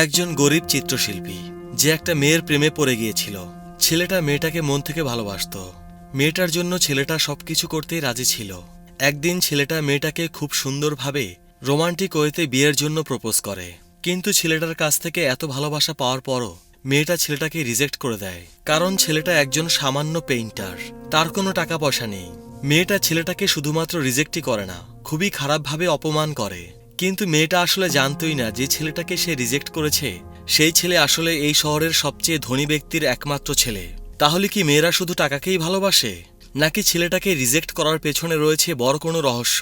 একজন গরিব চিত্রশিল্পী যে একটা মেয়ের প্রেমে পড়ে গিয়েছিল। ছেলেটা মেয়েটাকে মন থেকে ভালোবাসত। মেয়েটার জন্য ছেলেটা সবকিছু করতেই রাজি ছিল। একদিন ছেলেটা মেয়েটাকে খুব সুন্দরভাবে রোমান্টিক ওয়েতে বিয়ের জন্য প্রপোজ করে, কিন্তু ছেলেটার কাছ থেকে এত ভালোবাসা পাওয়ার পরও মেয়েটা ছেলেটাকে রিজেক্ট করে দেয়, কারণ ছেলেটা একজন সামান্য পেইন্টার, তার কোনো টাকা পয়সা নেই। মেয়েটা ছেলেটাকে শুধুমাত্র রিজেক্টই করে না, খুবই খারাপভাবে অপমান করে। কিন্তু মেয়েটা আসলে জানতই না যে ছেলেটাকে সে রিজেক্ট করেছে সেই ছেলে আসলে এই শহরের সবচেয়ে ধনী ব্যক্তির একমাত্র ছেলে। তাহলে কি মেয়েরা শুধু টাকাকেই ভালোবাসে, নাকি ছেলেটাকে রিজেক্ট করার পেছনে রয়েছে বড় কোনো রহস্য?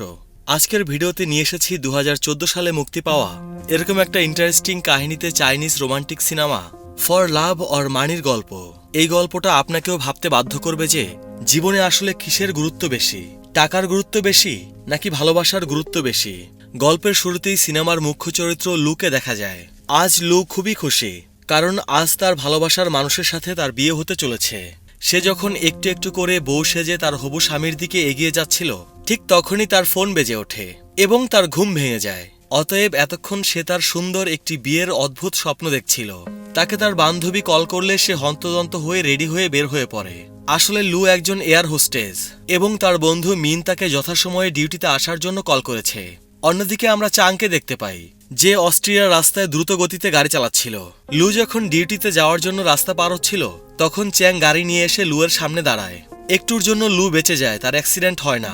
আজকের ভিডিওতে নিয়ে এসেছি 2014 সালে মুক্তি পাওয়া এরকম একটা ইন্টারেস্টিং কাহিনীতে Chinese romantic cinema for love or মানির গল্প। এই গল্পটা আপনাকেও ভাবতে বাধ্য করবে যে জীবনে আসলে কিসের গুরুত্ব বেশি, টাকার গুরুত্ব বেশি নাকি ভালোবাসার গুরুত্ব বেশি। গল্পের শুরুতেই সিনেমার মুখ্য চরিত্র লুকে দেখা যায়। আজ লু খুবই খুশি, কারণ আজ তার ভালোবাসার মানুষের সাথে তার বিয়ে হতে চলেছে। সে যখন একটু একটু করে বউ সেজে তার হবু স্বামীর দিকে এগিয়ে যাচ্ছিল, ঠিক তখনই তার ফোন বেজে ওঠে এবং তার ঘুম ভেঙে যায়। অতএব এতক্ষণ সে তার সুন্দর একটি বিয়ের অদ্ভুত স্বপ্ন দেখছিল। তাকে তার বান্ধবী কল করলে সে হন্তদন্ত হয়ে রেডি হয়ে বের হয়ে পড়ে। আসলে লু একজন এয়ার হোস্টেস এবং তার বন্ধু মিন তাকে যথাসময়ে ডিউটিতে আসার জন্য কল করেছে। অন্যদিকে আমরা চাংকে দেখতে পাই, যে অস্ট্রিয়ার রাস্তায় দ্রুত গতিতে গাড়ি চালাচ্ছিল। লু যখন ডিউটিতে যাওয়ার জন্য রাস্তা পার হচ্ছিল, তখন চ্যাং গাড়ি নিয়ে এসে লুয়ের সামনে দাঁড়ায়। একটুর জন্য লু বেঁচে যায়, তার অ্যাক্সিডেন্ট হয় না।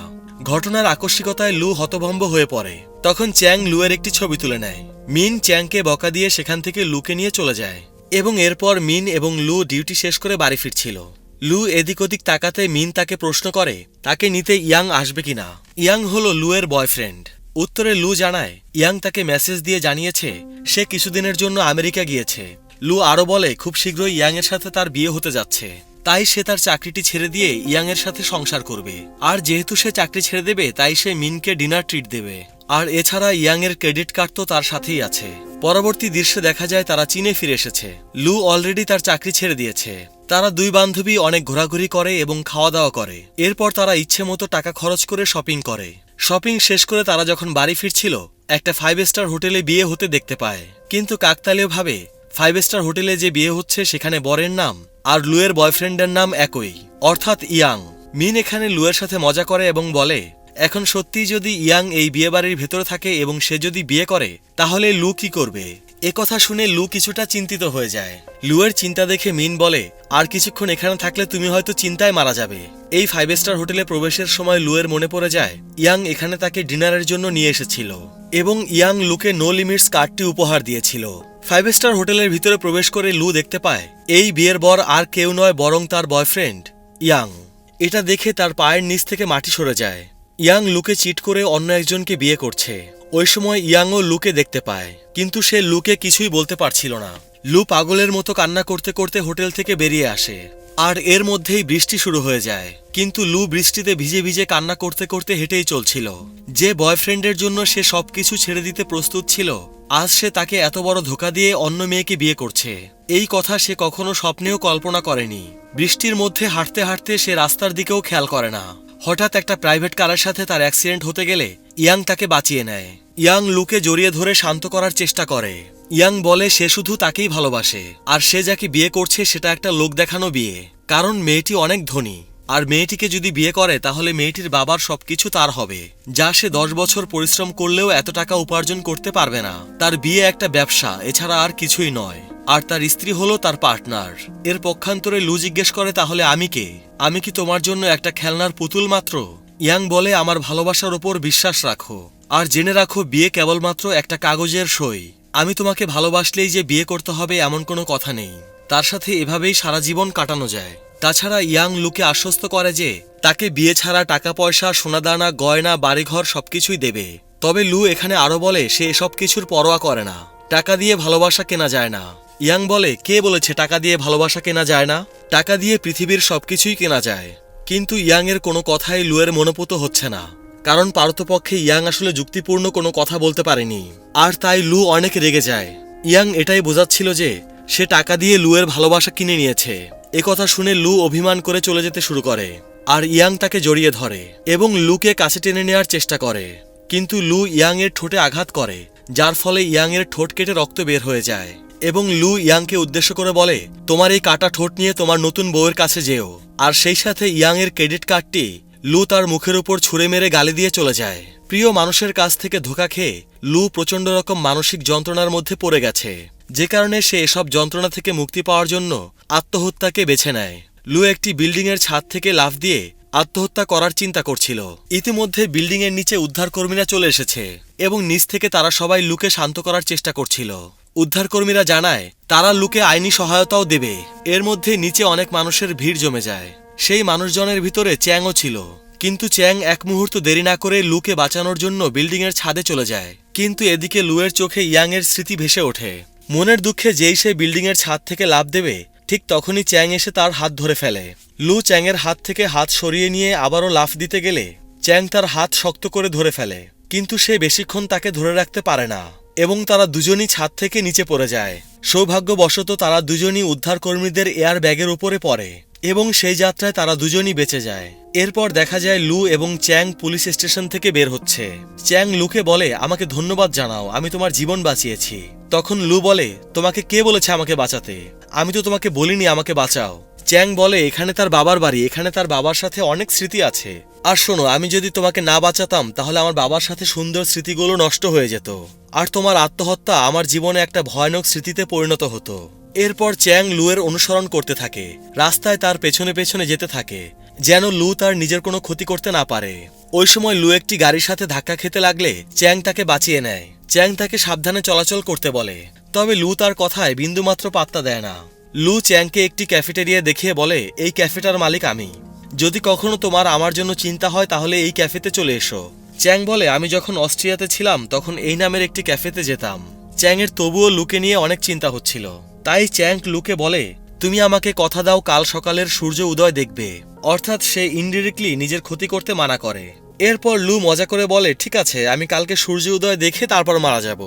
ঘটনার আকস্মিকতায় লু হতভম্ব হয়ে পড়ে। তখন চ্যাং লুয়ের একটি ছবি তুলে নেয়। মিন চ্যাংকে বকা দিয়ে সেখান থেকে লুকে নিয়ে চলে যায় এবং এরপর মিন এবং লু ডিউটি শেষ করে বাড়ি ফিরছিল। লু এদিক ওদিক তাকাতে মিন তাকে প্রশ্ন করে তাকে নিতে ইয়াং আসবে কিনা। ইয়াং হলো লুয়ের বয়ফ্রেন্ড। উত্তরে লু জানায় ইয়াং তাকে মেসেজ দিয়ে জানিয়েছে সে কিছুদিনের জন্য আমেরিকা গিয়েছে। লু আরও বলে খুব শীঘ্রই ইয়াং এর সাথে তার বিয়ে হতে যাচ্ছে, তাই সে তার চাকরিটি ছেড়ে দিয়ে ইয়াং এর সাথে সংসার করবে। আর যেহেতু সে চাকরি ছেড়ে দেবে, তাই সে মিনকে ডিনার ট্রিট দেবে। আর এছাড়া ইয়াং এর ক্রেডিট কার্ড তো তার সাথেই আছে। পরবর্তী দৃশ্যে দেখা যায় তারা চীনে ফিরে এসেছে। লু অলরেডি তার চাকরি ছেড়ে দিয়েছে। তারা দুই বান্ধবী অনেক ঘোরাঘুরি করে এবং খাওয়া দাওয়া করে। এরপর তারা ইচ্ছে মতো টাকা খরচ করে শপিং করে। শপিং শেষ করে তারা যখন বাড়ি ফিরছিল, একটা 5 স্টার হোটেলে বিয়ে হতে দেখতে পায়। কিন্তু কাকতালীয়ভাবে 5 স্টার হোটেলে যে বিয়ে হচ্ছে সেখানে বরের নাম আর লুয়ের বয়ফ্রেন্ডের নাম একই, অর্থাৎ ইয়াং। মিন এখানে লুয়ের সাথে মজা করে এবং বলে এখন সত্যিই যদি ইয়াং এই বিয়ে বাড়ির ভেতরে থাকে এবং সে যদি বিয়ে করে, তাহলে লু কি করবে? একথা শুনে লু কিছুটা চিন্তিত হয়ে যায়। লুয়ের চিন্তা দেখে মিন বলে আর কিছুক্ষণ এখানে থাকলে তুমি হয়তো চিন্তায় মারা যাবে। এই 5 স্টার হোটেলে প্রবেশের সময় লুয়ের মনে পড়ে যায় ইয়াং এখানে তাকে ডিনারের জন্য নিয়ে এসেছিল এবং ইয়াং লুকে নো লিমিটস কার্ডটি উপহার দিয়েছিল। 5 স্টার হোটেলের ভিতরে প্রবেশ করে লু দেখতে পায় এই বিয়ের বর আর কেউ নয় বরং তার বয়ফ্রেন্ড ইয়াং। এটা দেখে তার পায়ের নিচ থেকে মাটি সরে যায়। ইয়াং লুকে চিট করে অন্য একজনকে বিয়ে করছে। ওই সময় ইয়াংও লুকে দেখতে পায়, কিন্তু সে লুকে কিছুই বলতে পারছিল না। লু পাগলের মতো কান্না করতে করতে হোটেল থেকে বেরিয়ে আসে। আর এর মধ্যেই বৃষ্টি শুরু হয়ে যায়, কিন্তু লু বৃষ্টিতে ভিজে ভিজে কান্না করতে করতে হেঁটেই চলছিল। যে বয়ফ্রেন্ডের জন্য সে সবকিছু ছেড়ে দিতে প্রস্তুত ছিল, আজ সে তাকে এত বড় ধোঁকা দিয়ে অন্য মেয়েকে বিয়ে করছে। এই কথা সে কখনো স্বপ্নেও কল্পনা করেনি। বৃষ্টির মধ্যে হাঁটতে হাঁটতে সে রাস্তার দিকেও খেয়াল করে না। হঠাৎ একটা প্রাইভেট কারের সাথে তার অ্যাক্সিডেন্ট হতে গেলে ইয়াং তাকে বাঁচিয়ে নেয়। ইয়াং লুকে জড়িয়ে ধরে শান্ত করার চেষ্টা করে। ইয়াং বলে সে শুধু তাকেই ভালোবাসে, আর সে যাকে বিয়ে করছে সেটা একটা লোক দেখানো বিয়ে, কারণ মেয়েটি অনেক ধনী। আর মেয়েটিকে যদি বিয়ে করে তাহলে মেয়েটির বাবার সবকিছু তার হবে, যা সে 10 বছর পরিশ্রম করলেও এত টাকা উপার্জন করতে পারবে না। তার বিয়ে একটা ব্যবসা, এছাড়া আর কিছুই নয়। আর তার স্ত্রী হলো তার পার্টনার। এর পক্ষান্তরে লু জিজ্ঞেস করে তাহলে আমি কে? আমি কি তোমার জন্য একটা খেলনার পুতুল মাত্র? ইয়াং বলে আমার ভালোবাসার ওপর বিশ্বাস রাখো, আর জেনে রাখো বিয়ে কেবলমাত্র একটা কাগজের সই। আমি তোমাকে ভালোবাসলেই যে বিয়ে করতে হবে এমন কোনো কথা নেই। তার সাথে এভাবেই সারা জীবন কাটানো যায়। তাছাড়া ইয়াং লুকে আশ্বস্ত করে যে তাকে বিয়ে ছাড়া টাকা পয়সা, সোনাদানা, গয়না, বাড়িঘর সবকিছুই দেবে। তবে লু এখানে আরো বলে সে এসব কিছুর পরোয়া করে না। টাকা দিয়ে ভালোবাসা কেনা যায় না। ইয়াং বলে কে বলেছে টাকা দিয়ে ভালোবাসা কেনা যায় না? টাকা দিয়ে পৃথিবীর সবকিছুই কেনা যায়। কিন্তু ইয়াং এর কোনো কথাই লুয়ের মনোপুত হচ্ছে না, কারণ পারতপক্ষে ইয়াং আসলে যুক্তিপূর্ণ কোনো কথা বলতে পারেনি। আর তাই লু অনেক রেগে যায়। ইয়াং এটাই বোঝাচ্ছিল যে সে টাকা দিয়ে লুয়ের ভালোবাসা কিনে নিয়েছে। একথা শুনে লু অভিমান করে চলে যেতে শুরু করে, আর ইয়াং তাকে জড়িয়ে ধরে এবং লুকে কাছে টেনে নেওয়ার চেষ্টা করে। কিন্তু লু ইয়াং এর ঠোঁটে আঘাত করে, যার ফলে ইয়াং এর ঠোঁট কেটে রক্ত বের হয়ে যায় এবং লু ইয়াংকে উদ্দেশ্য করে বলে, তোমার এই কাটা ঠোঁট নিয়ে তোমার নতুন বউয়ের কাছে যেও। আর সেই সাথে ইয়াং এর ক্রেডিট কার্ডটি লু তার মুখের উপর ছুঁড়ে মেরে গালি দিয়ে চলে যায়। প্রিয় মানুষের কাছ থেকে ধোঁকা খেয়ে লু প্রচণ্ড রকম মানসিক যন্ত্রণার মধ্যে পড়ে গেছে, যে কারণে সে এসব যন্ত্রণা থেকে মুক্তি পাওয়ার জন্য আত্মহত্যাকে বেছে নেয়। লু একটি বিল্ডিংয়ের ছাদ থেকে লাফ দিয়ে আত্মহত্যা করার চিন্তা করছিল। ইতিমধ্যে বিল্ডিংয়ের নিচে উদ্ধারকর্মীরা চলে এসেছে এবং নিচ থেকে তারা সবাই লুকে শান্ত করার চেষ্টা করছিল। উদ্ধারকর্মীরা জানায় তারা লুকে আইনি সহায়তাও দেবে। এর মধ্যে নিচে অনেক মানুষের ভিড় জমে যায়। সেই মানুষজনের ভিতরে চ্যাংও ছিল, কিন্তু চ্যাং এক মুহূর্ত দেরি না করে লুকে বাঁচানোর জন্য বিল্ডিংয়ের ছাদে চলে যায়। কিন্তু এদিকে লুয়ের চোখে ইয়াং এর স্মৃতি ভেসে ওঠে। মনের দুঃখে যেই সে বিল্ডিংয়ের ছাদ থেকে লাফ দেবে, ঠিক তখনই চ্যাং এসে তার হাত ধরে ফেলে। লু চ্যাংয়ের হাত থেকে হাত সরিয়ে নিয়ে আবারও লাফ দিতে গেলে চ্যাং তার হাত শক্ত করে ধরে ফেলে, কিন্তু সে বেশিক্ষণ তাকে ধরে রাখতে পারে না এবং তারা দুজনই ছাদ থেকে নিচে পড়ে যায়। সৌভাগ্যবশত তারা দুজনই উদ্ধারকর্মীদের এয়ার ব্যাগের উপরে পড়ে এবং সেই যাত্রায় তারা দুজনই বেঁচে যায়। এরপর দেখা যায় লু এবং চ্যাং পুলিশ স্টেশন থেকে বের হচ্ছে। চ্যাং লুকে বলে, আমাকে ধন্যবাদ জানাও, আমি তোমার জীবন বাঁচিয়েছি। তখন লু বলে, তোমাকে কে বলেছে আমাকে বাঁচাতে? আমি তো তোমাকে বলিনি আমাকে বাঁচাও। চ্যাং বলে, এখানে তার বাবার বাড়ি, এখানে তার বাবার সাথে অনেক স্মৃতি আছে। আর শোনো, আমি যদি তোমাকে না বাঁচাতাম তাহলে আমার বাবার সাথে সুন্দর স্মৃতিগুলো নষ্ট হয়ে যেত, আর তোমার আত্মহত্যা আমার জীবনে একটা ভয়ানক স্মৃতিতে পরিণত হতো। এরপর চ্যাং লুয়ের অনুসরণ করতে থাকে, রাস্তায় তার পেছনে পেছনে যেতে থাকে, যেন লু তার নিজের কোনো ক্ষতি করতে না পারে। ওই সময় লু একটি গাড়ির সাথে ধাক্কা খেতে লাগলে চ্যাং তাকে বাঁচিয়ে নেয়। চ্যাং তাকে সাবধানে চলাচল করতে বলে, তবে লু তার কথায় বিন্দুমাত্র পাত্তা দেয় না। লু চ্যাংকে একটি ক্যাফেটেরিয়া দেখিয়ে বলে, এই ক্যাফেটার মালিক আমি, যদি কখনো তোমার আমার জন্য চিন্তা হয় তাহলে এই ক্যাফেতে চলে এসো। চ্যাং বলে, আমি যখন অস্ট্রিয়াতে ছিলাম তখন এই নামের একটি ক্যাফেতে যেতাম। চ্যাংয়ের তবুও লুকে নিয়ে অনেক চিন্তা হচ্ছিল, তাই চ্যাং লুকে বলে, তুমি আমাকে কথা দাও কাল সকালের সূর্য উদয় দেখবে। অর্থাৎ সে ইনডিরেক্টলি নিজের ক্ষতি করতে মানা করে। এরপর লু মজা করে বলে, ঠিক আছে, আমি কালকে সূর্য উদয় দেখে তারপর মারা যাব।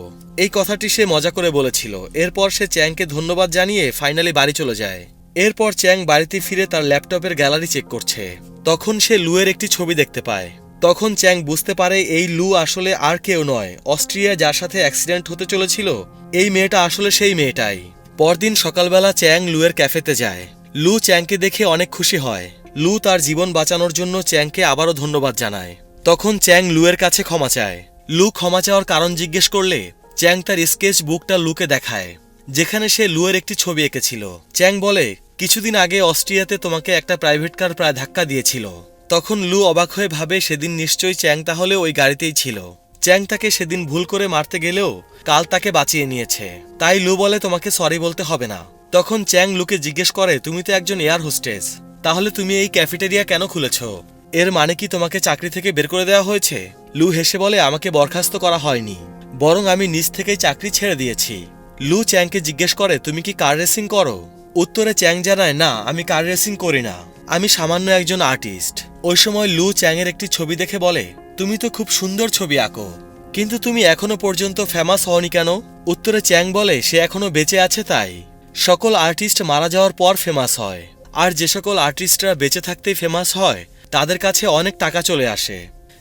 এই কথাটি সে মজা করে বলেছিল। এরপর সে চ্যাংকে ধন্যবাদ জানিয়ে ফাইনালি বাড়ি চলে যায়। এরপর চ্যাং বাড়িতে ফিরে তার ল্যাপটপের গ্যালারি চেক করছে। তখন সে লুয়ের একটি ছবি দেখতে পায়। তখন চ্যাং বুঝতে পারে এই লু আসলে আর কেউ নয়, অস্ট্রিয়া যার সাথে অ্যাক্সিডেন্ট হতে চলেছিল এই মেয়েটা আসলে সেই মেয়েটাই। পরদিন সকালবেলা চ্যাং লুয়ের ক্যাফেতে যায়। লু চ্যাংকে দেখে অনেক খুশি হয়। লু তার জীবন বাঁচানোর জন্য চ্যাংকে আবারও ধন্যবাদ জানায়। তখন চ্যাং লুয়ের কাছে ক্ষমা চায়। লু ক্ষমা চাওয়ার কারণ জিজ্ঞেস করলে চ্যাং তার স্কেচ বুকটা লুকে দেখায়, যেখানে সে লুয়ের একটি ছবি এঁকেছিল। চ্যাং বলে, কিছুদিন আগে অস্ট্রিয়াতে তোমাকে একটা প্রাইভেট কার প্রায় ধাক্কা দিয়েছিল। তখন লু অবাক হয়ে ভাবে সেদিন নিশ্চয়ই চ্যাং তাহলে ওই গাড়িতেই ছিল। চ্যাং তাকে সেদিন ভুল করে মারতে গেলেও কাল তাকে বাঁচিয়ে নিয়েছে। তাই লু বলে, তোমাকে সরি বলতে হবে না। তখন চ্যাং লুকে জিজ্ঞেস করে, তুমি তো একজন এয়ার হোস্টেস, তাহলে তুমি এই ক্যাফেটেরিয়া কেন খুলেছ? এর মানে কি তোমাকে চাকরি থেকে বের করে দেওয়া হয়েছে? লু হেসে বলে, আমাকে বরখাস্ত করা হয়নি, বরং আমি নিজ থেকেই চাকরি ছেড়ে দিয়েছি। লু চ্যাংকে জিজ্ঞেস করে, তুমি কি কার রেসিং করো? উত্তরে চ্যাং জানায়, না, আমি কার রেসিং করি না, আমি সামান্য একজন আর্টিস্ট। ওই সময় লু চ্যাংয়ের একটি ছবি দেখে বলে, তুমি তো খুব সুন্দর ছবি আঁকো, কিন্তু তুমি এখনো পর্যন্ত ফেমাস হওনি কেন? উত্তরে চ্যাং বলে, সে এখনো বেঁচে আছে তাই। সকল আর্টিস্ট মারা যাওয়ার পর ফেমাস হয়, আর যে সকল আর্টিস্টরা বেঁচে থাকতেই ফেমাস হয় তাদের কাছে অনেক টাকা চলে আসে,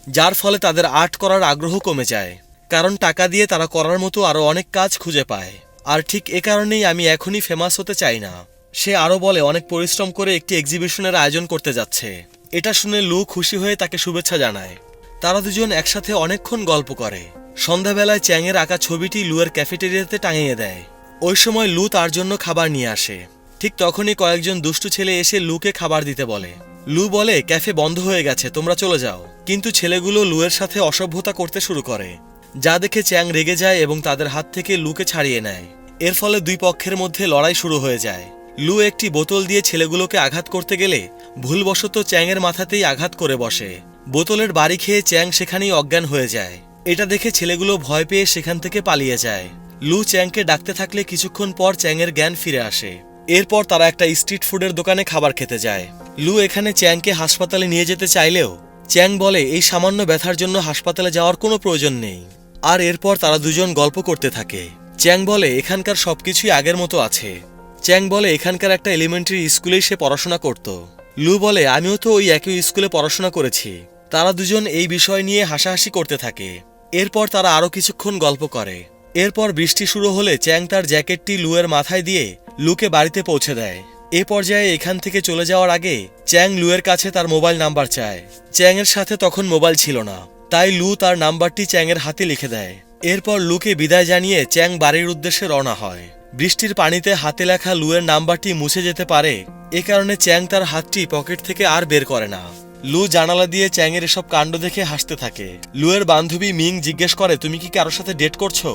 যার ফলে তাদের আর্ট করার আগ্রহ কমে যায়, কারণ টাকা দিয়ে তারা করার মতো আরও অনেক কাজ খুঁজে পায়। আর ঠিক এ কারণেই আমি এখনই ফেমাস হতে চাই না। সে আরও বলে, অনেক পরিশ্রম করে একটি এক্সিবিশনের আয়োজন করতে যাচ্ছে। এটা শুনে লু খুশি হয়ে তাকে শুভেচ্ছা জানায়। তারা দুজন একসাথে অনেকক্ষণ গল্প করে। সন্ধ্যাবেলায় চ্যাংয়ের আঁকা ছবিটি লুয়ের ক্যাফেটেরিয়াতে টাঙিয়ে দেয়। ওই সময় লু তার জন্য খাবার নিয়ে আসে। ঠিক তখনই কয়েকজন দুষ্টু ছেলে এসে লুকে খাবার দিতে বলে। লু বলে, ক্যাফে বন্ধ হয়ে গেছে, তোমরা চলে যাও। কিন্তু ছেলেগুলো লুয়ের সাথে অসভ্যতা করতে শুরু করে, যা দেখে চ্যাং রেগে যায় এবং তাদের হাত থেকে লুকে ছাড়িয়ে নেয়। এর ফলে দুই পক্ষের মধ্যে লড়াই শুরু হয়ে যায়। লু একটি বোতল দিয়ে ছেলেগুলোকে আঘাত করতে গেলে ভুলবশত চ্যাংয়ের মাথাতেই আঘাত করে বসে। বোতলের বাড়ি খেয়ে চ্যাং সেখানেই অজ্ঞান হয়ে যায়। এটা দেখে ছেলেগুলো ভয় পেয়ে সেখান থেকে পালিয়ে যায়। লু চ্যাংকে ডাকতে থাকলে কিছুক্ষণ পর চ্যাংয়ের জ্ঞান ফিরে আসে। এরপর তারা একটা স্ট্রিট ফুডের দোকানে খাবার খেতে যায়। লু এখানে চ্যাংকে হাসপাতালে নিয়ে যেতে চাইলেও চ্যাং বলে, এই সামান্য ব্যথার জন্য হাসপাতালে যাওয়ার কোনো প্রয়োজন নেই। আর এরপর তারা দুজন গল্প করতে থাকে। চ্যাং বলে, এখানকার সবকিছুই আগের মতো আছে। চ্যাং বলে, এখানকার একটা এলিমেন্টারি স্কুলেই সে পড়াশোনা করত। লু বলে, আমিও তো ওই একই স্কুলে পড়াশোনা করেছি। তারা দুজন এই বিষয় নিয়ে হাসাহাসি করতে থাকে। এরপর তারা আরও কিছুক্ষণ গল্প করে। এরপর বৃষ্টি শুরু হলে চ্যাং তার জ্যাকেটটি লুয়ের মাথায় দিয়ে লুকে বাড়িতে পৌঁছে দেয়। এ পর্যায়ে এখান থেকে চলে যাওয়ার আগে চ্যাং লুয়ের কাছে তার মোবাইল নাম্বার চায়। চ্যাংয়ের সাথে তখন মোবাইল ছিল না, তাই লু তার নাম্বারটি চ্যাংয়ের হাতে লিখে দেয়। এরপর লুকে বিদায় জানিয়ে চ্যাং বাড়ির উদ্দেশ্যে রওনা হয়। বৃষ্টির পানিতে হাতে লেখা লুয়ের নাম্বারটি মুছে যেতে পারে, এ কারণে চ্যাং তার হাতটি পকেট থেকে আর বের করে না। লু জানালা দিয়ে চ্যাংয়ের এসব কাণ্ড দেখে হাসতে থাকে। লুয়ের বান্ধবী মিং জিজ্ঞেস করে, তুমি কি কারোর সাথে ডেট করছো?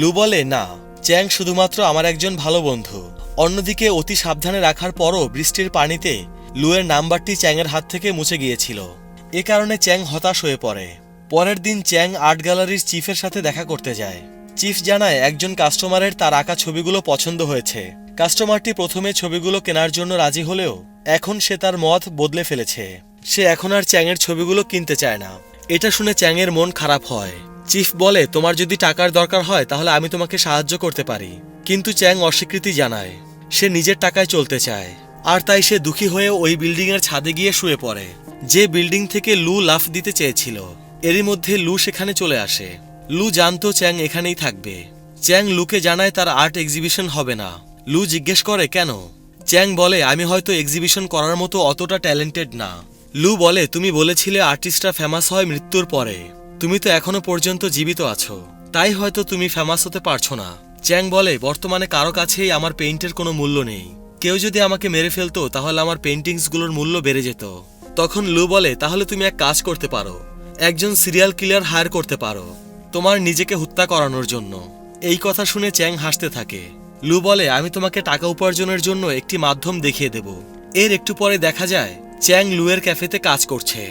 লু বলে, না, চ্যাং শুধুমাত্র আমার একজন ভালো বন্ধু। অন্যদিকে অতি সাবধানে রাখার পরও বৃষ্টির পানিতে লুয়ের নাম্বারটি চ্যাংয়ের হাত থেকে মুছে গিয়েছিল। এ কারণে চ্যাং হতাশ হয়ে পড়ে। পরের দিন চ্যাং আর্ট গ্যালারির চিফের সাথে দেখা করতে যায়। চিফ জানায় একজন কাস্টমারের তার আঁকা ছবিগুলো পছন্দ হয়েছে। কাস্টমারটি প্রথমে ছবিগুলো কেনার জন্য রাজি হলেও এখন সে তার মত বদলে ফেলেছে। সে এখন আর চ্যাংয়ের ছবিগুলো কিনতে চায় না। এটা শুনে চ্যাংয়ের মন খারাপ হয়। চিফ বলে, তোমার যদি টাকার দরকার হয় তাহলে আমি তোমাকে সাহায্য করতে পারি। কিন্তু চ্যাং অস্বীকৃতি জানায়। সে নিজের টাকায় চলতে চায়, আর তাই সে দুঃখী হয়ে ওই বিল্ডিংয়ের ছাদে গিয়ে শুয়ে পড়ে, যে বিল্ডিং থেকে লু লাফ দিতে চেয়েছিল। এরই মধ্যে লু সেখানে চলে আসে। লু জানতো চ্যাং এখানেই থাকবে। চ্যাং লুকে জানায় তার আর্ট এক্সিবিশন হবে না। লু জিজ্ঞেস করে, কেন? চ্যাং বলে, আমি হয়তো এক্সিবিশন করার মতো অতটা ট্যালেন্টেড না। লু বলে, তুমি বলেছিলে আর্টিস্টরা ফেমাস হয় মৃত্যুর পরে। তুমি তো এখনো পর্যন্ত জীবিত আছো, তাই হয়তো তুমি ফেমাস হতে পারছো না। চ্যাং বলে, বর্তমানে কারো কাছেই আমার পেইন্টের কোনো মূল্য নেই। কেউ যদি আমাকে মেরে ফেলতো তাহলে আমার পেইন্টিংসগুলোর মূল্য বেড়ে যেত। তখন লু বলে, তাহলে তুমি এক কাজ করতে পারো, একজন সিরিয়াল কিলার হায়ার করতে পারো তোমার নিজেকে হত্যা করানোর জন্য। এই কথা শুনে চ্যাং হাসতে থাকে। লু বলে, আমি তোমাকে টাকা উপার্জনের জন্য একটি মাধ্যম দেখিয়ে দেব। এর একটু পরে দেখা যায় চ্যাং লুয়ের ক্যাফেতে কাজ করছে।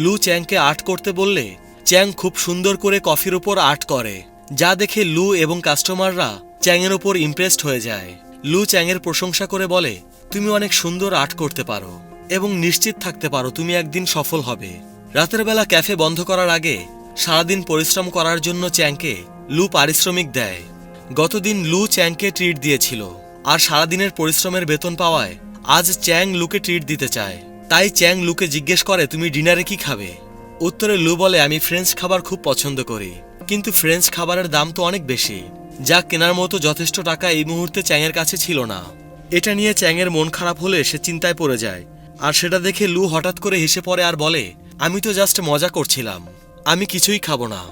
লু চ্যাংকে আর্ট করতে বললে চ্যাং খুব সুন্দর করে কফির ওপর আর্ট করে, যা দেখে লু এবং কাস্টমাররা চ্যাংয়ের ওপর ইমপ্রেসড হয়ে যায়। লু চ্যাংয়ের প্রশংসা করে বলে, তুমি অনেক সুন্দর আর্ট করতে পারো এবং নিশ্চিত থাকতে পারো তুমি একদিন সফল হবে। রাতের বেলা ক্যাফে বন্ধ করার আগে সারাদিন পরিশ্রম করার জন্য চ্যাংকে লু পারিশ্রমিক দেয়। গতদিন লু চ্যাংকে ট্রিট দিয়েছিল, আর সারাদিনের পরিশ্রমের বেতন পাওয়ায় আজ চ্যাং লুকে ট্রিট দিতে চায়। তাই চ্যাং লুকে জিজ্ঞেস করে, তুমি ডিনারে কি খাবে? উত্তরে লু বলে, আমি ফ্রেঞ্চ খাবার খুব পছন্দ করি, কিন্তু ফ্রেঞ্চ খাবারের দাম তো অনেক বেশি, যা কেনার মতো যথেষ্ট টাকা এই মুহূর্তে চ্যাংয়ের কাছে ছিল না। এটা নিয়ে চ্যাংয়ের মন খারাপ হলে সে চিন্তায় পড়ে যায়, আর সেটা দেখে লু হঠাৎ করে হেসে পড়ে আর বলে, আমি তো জাস্ট মজা করছিলাম, আমি কিছুই খাবো না।